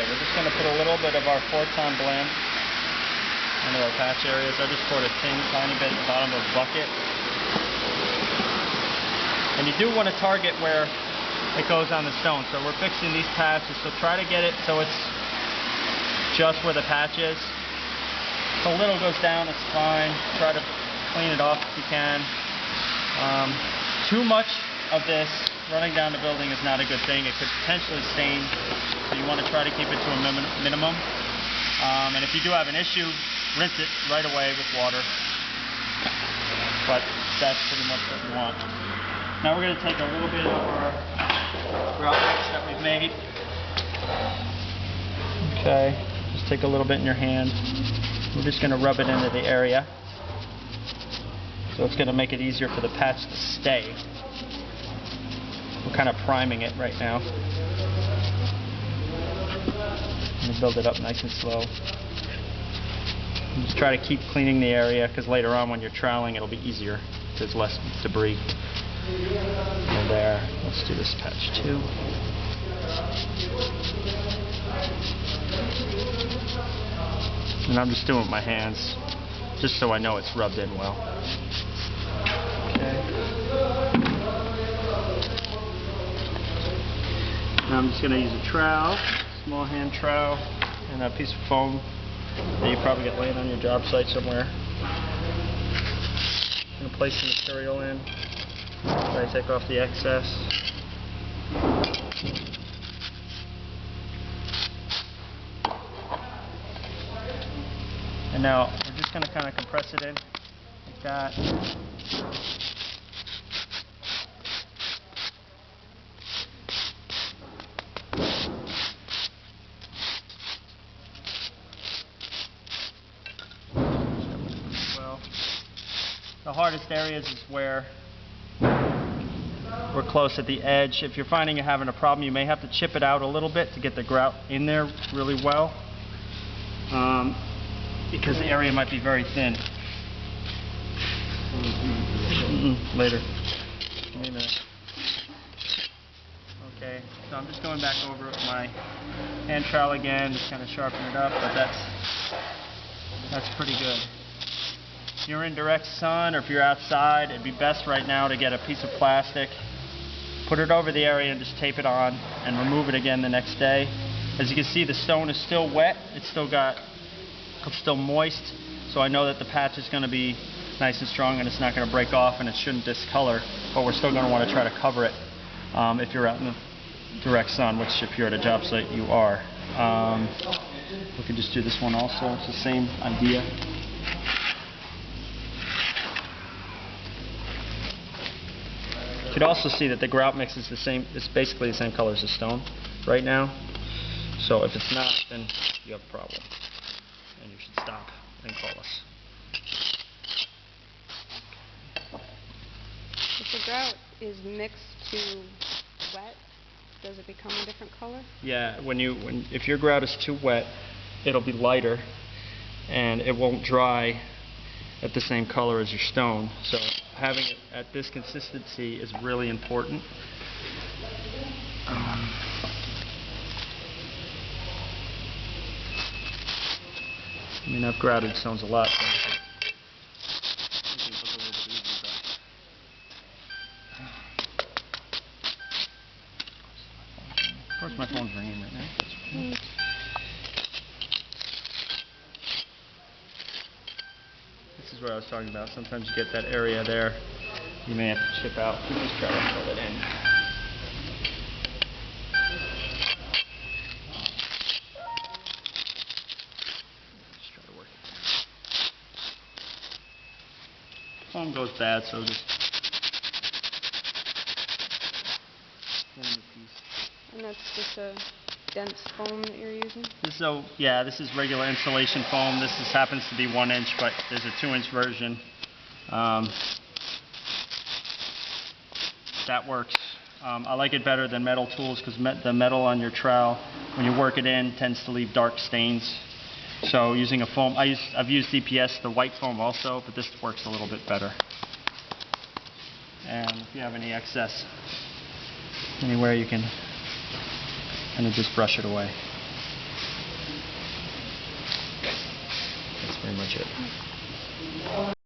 Okay, we're just going to put a little bit of our 4-ton blend into our patch areas. I just poured a tiny bit at the bottom of the bucket. And you do want to target where it goes on the stone. So we're fixing these patches, so try to get it so it's just where the patch is. If a little goes down, it's fine. Try to clean it off if you can. Too much of this running down the building is not a good thing. It could potentially stain, so you want to try to keep it to a minimum. And if you do have an issue, rinse it right away with water. But that's pretty much what you want. Now we're going to take a little bit of our grout mix that we've made. Okay, just take a little bit in your hand. We're just going to rub it into the area. So it's going to make it easier for the patch to stay. We're kind of priming it right now. And build it up nice and slow. And just try to keep cleaning the area, because later on when you're troweling it'll be easier. There's less debris. And there. Let's do this patch too. And I'm just doing it with my hands, just so I know it's rubbed in well. Okay. Now I'm just going to use a trowel, small hand trowel, and a piece of foam that you probably get laying on your job site somewhere. I'm going to place the material in. Try to take off the excess. And now we're just going to kind of compress it in like that. The hardest areas is where we're close at the edge. If you're finding you're having a problem, you may have to chip it out a little bit to get the grout in there really well, because the area might be very thin. Later. Give me a minute. Okay, so I'm just going back over it with my hand trowel again, just kind of sharpen it up, but that's pretty good. If you're in direct sun or if you're outside, it'd be best right now to get a piece of plastic, put it over the area and just tape it on and remove it again the next day. As you can see, the stone is still wet. It's still moist, so I know that the patch is going to be nice and strong and it's not going to break off and it shouldn't discolor, but we're still going to want to try to cover it if you're out in the direct sun, which if you're at a job site you are. We can just do this one also. It's the same idea. You can also see that the grout mix is the same. It's basically the same color as the stone right now. So if it's not, then you have a problem, and you should stop and call us. If the grout is mixed to wet, does it become a different color? Yeah, if your grout is too wet, it'll be lighter, and it won't dry at the same color as your stone. So having it at this consistency is really important. I mean, I've grouted stones a lot. So of course, my phone's ringing right now. This is what I was talking about. Sometimes you get that area there, you may have to chip out. We just try to fill it in. Just try to work it. Foam goes bad, so just get in the piece. And that's just a dense foam that you're using? This is regular insulation foam. This happens to be 1 inch, but there's a 2-inch version. That works. I like it better than metal tools because the metal on your trowel, when you work it in, tends to leave dark stains. So using a foam, I've used DPS, the white foam also, but this works a little bit better. And if you have any excess anywhere, you can kind of just brush it away. pretty much it.